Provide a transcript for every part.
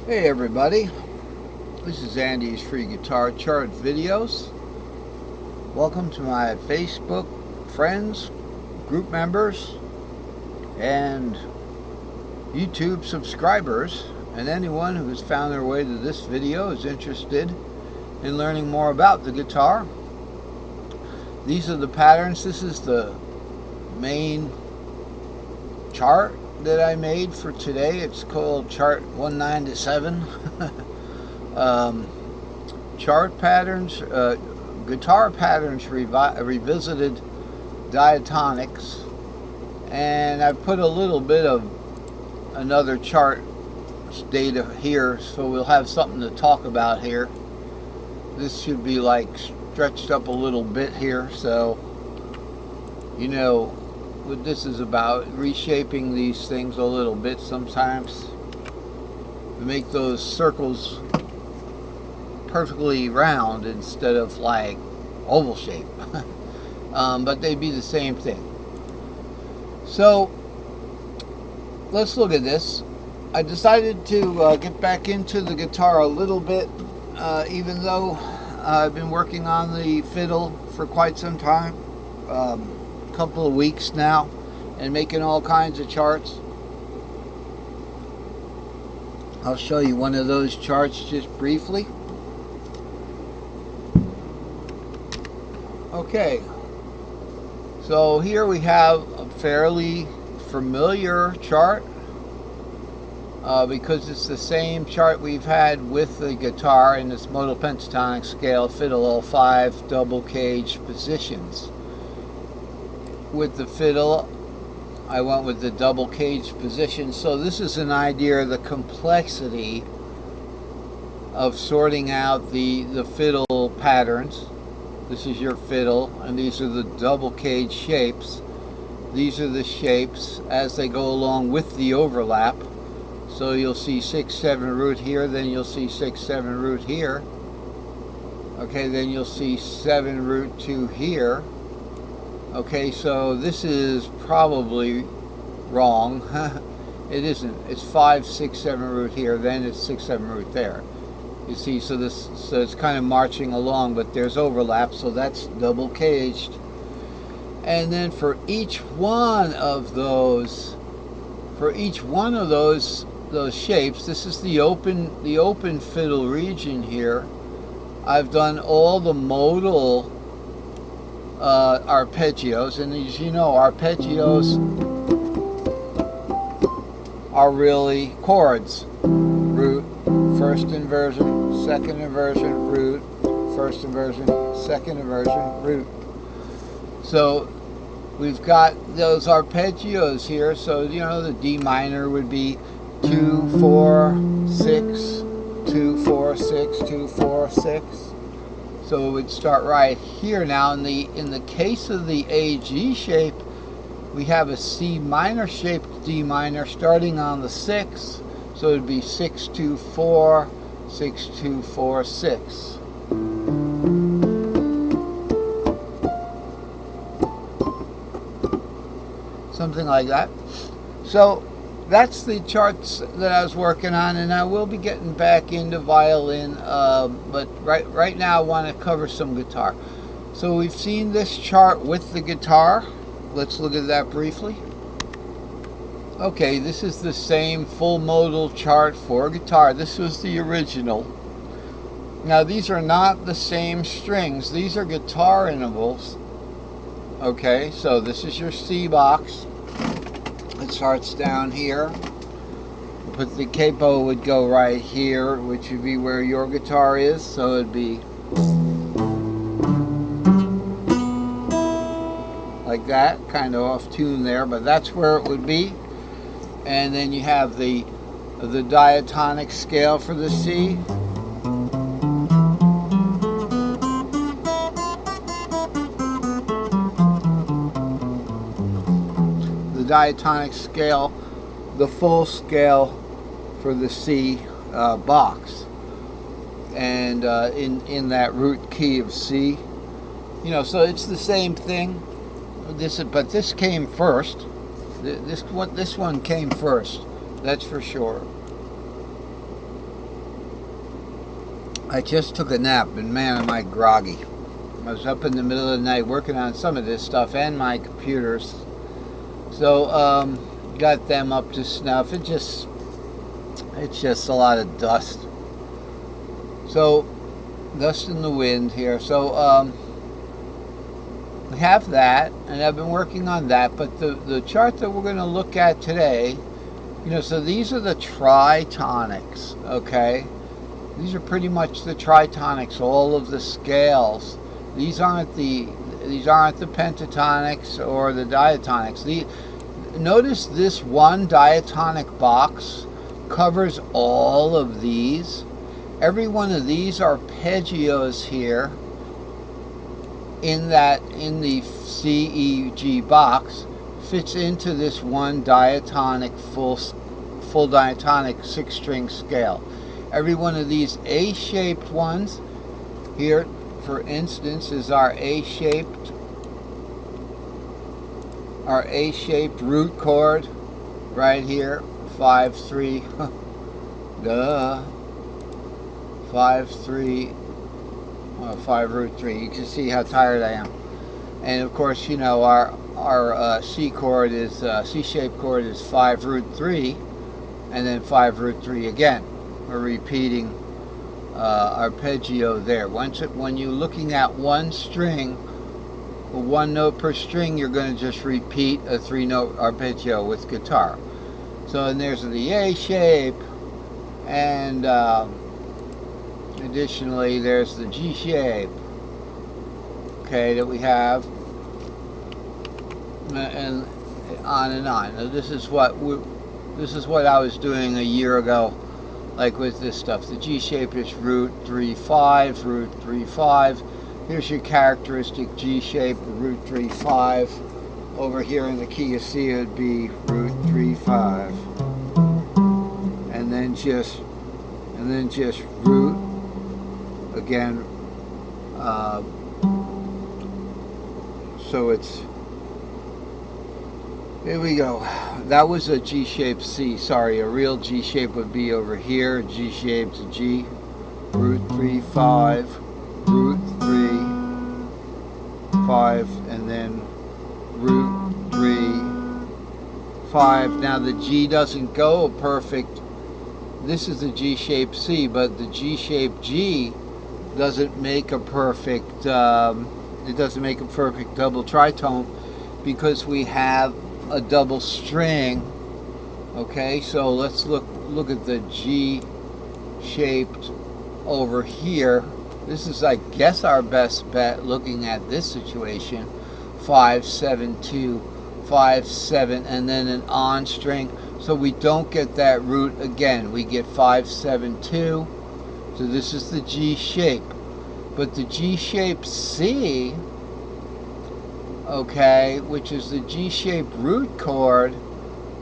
Hey everybody, this is Andy's Free Guitar Chart Videos. Welcome to my Facebook friends, group members, and YouTube subscribers, and anyone who has found their way to this video is interested in learning more about the guitar. These are the patterns. This is the main chart that I made for today. It's called Chart 197. Chart patterns, guitar patterns revisited diatonics, and I put a little bit of another chart data here, so we'll have something to talk about here. This should be like stretched up a little bit here, so you know what this is about, reshaping these things a little bit sometimes to make those circles perfectly round instead of like oval shape. But they'd be the same thing. So let's look at this. I decided to get back into the guitar a little bit, even though I've been working on the fiddle for quite some time. Couple of weeks now, and making all kinds of charts. I'll show you one of those charts just briefly. Okay, so here we have a fairly familiar chart because it's the same chart we've had with the guitar in this modal pentatonic scale, fiddle, all 5 double cage positions. With the fiddle, I went with the double cage position. So this is an idea of the complexity of sorting out the fiddle patterns. This is your fiddle, and these are the double cage shapes. These are the shapes as they go along with the overlap. So you'll see 6/7 root here, then you'll see 6/7 root here. Okay, then you'll see 7 root 2 here. Okay, so this is probably wrong. It isn't. It's 5/6/7 root here, then it's 6/7 root there. You see, so it's kind of marching along, but there's overlap, so that's double caged. And then for each one of those, those shapes, this is the open fiddle region here. I've done all the modal arpeggios, and as you know, arpeggios are really chords. Root, first inversion, second inversion, root, first inversion, second inversion, root. So we've got those arpeggios here. So you know the D minor would be 2 4 6 2 4 6 2 4 6. So it would start right here. Now in the case of the AG shape, we have a C minor shaped D minor starting on the 6. So it would be 6 2 4 6 2 4 6. Something like that. So that's the charts that I was working on, and I will be getting back into violin, but right now I want to cover some guitar. So we've seen this chart with the guitar. Let's look at that briefly. Okay, this is the same full modal chart for guitar. This was the original. Now these are not the same strings. These are guitar intervals. Okay, so this is your C box. It starts down here, but the capo would go right here, which would be where your guitar is. So it'd be like that, kind of off tune there, but that's where it would be. And then you have the diatonic scale for the C. Diatonic scale, the full scale for the C box, and in that root key of C, you know, so it's the same thing. But this came first. This one came first. That's for sure. I just took a nap, and man, am I groggy. I was up in the middle of the night working on some of this stuff and my computers. So, got them up to snuff. It's just a lot of dust. So, dust in the wind here. So, we have that, and I've been working on that. But the chart that we're going to look at today, so these are the tri-tonics, okay? These are pretty much the tri-tonics, all of the scales. These aren't the pentatonics or the diatonics. Notice this one diatonic box covers all of these. Every one of these arpeggios here in the C, E, G box fits into this one diatonic full diatonic 6-string scale. Every one of these A-shaped ones here, for instance, is our A-shaped root chord right here, 5-3. Duh. 5-3. 5 root 3. You can see how tired I am. And of course, our C chord is C-shaped chord is 5 root 3, and then 5 root 3 again. We're repeating arpeggio there. When you're looking at one string, one note per string, you're going to just repeat a 3-note arpeggio with guitar. So, and there's the A shape, and additionally there's the G shape, okay, that we have, and on and on. Now, this is what I was doing a year ago. Like with this stuff, the G shape is root 3-5, root 3-5. Here's your characteristic G shape, root 3-5. Over here in the key of C, it would be root 3-5, and then just root again. So it's, here we go. That was a G shaped C. Sorry, a real G shape would be over here. G shaped G, root 3-5, root 3-5, and then root 3-5. Now the G doesn't go perfect. This is the G shaped C, but the G shaped G doesn't make a perfect. It doesn't make a perfect double tritone because we have a double string. Okay, so let's look at the G shaped over here. This is, I guess, our best bet looking at this situation. 5-7-2, 5-7, and then an on string, so we don't get that root again. We get 5-7-2. So this is the G shape, but the G shaped C, okay, which is the G shaped root chord,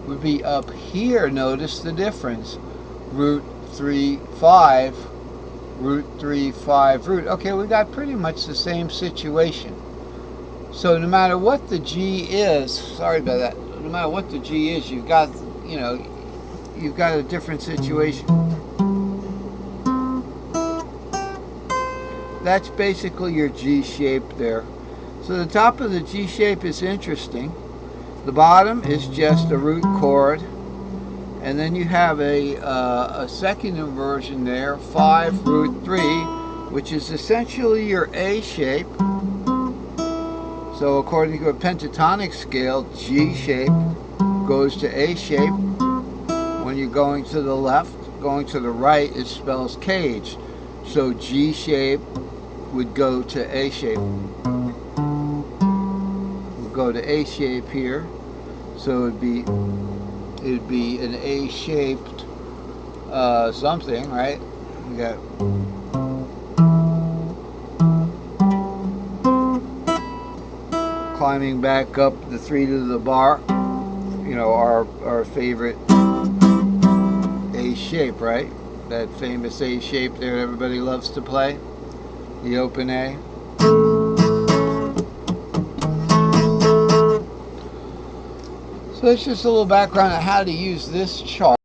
would be up here. Notice the difference. Root 3-5, root 3-5 root. Okay, we got pretty much the same situation. So no matter what the G is, sorry about that, no matter what the G is, you've got a different situation. That's basically your G shape there. So the top of the G shape is interesting. The bottom is just a root chord, and then you have a second inversion there, 5 root 3, which is essentially your A shape. So according to a pentatonic scale, G shape goes to A shape. When you're going to the left, going to the right, it spells caged. So G shape would go to A shape. We'll go to A shape here. So it'd be an A-shaped something, right? We got climbing back up the 3 to the bar. Our favorite A shape, right? That famous A shape there everybody loves to play. The open A. So that's just a little background on how to use this chart.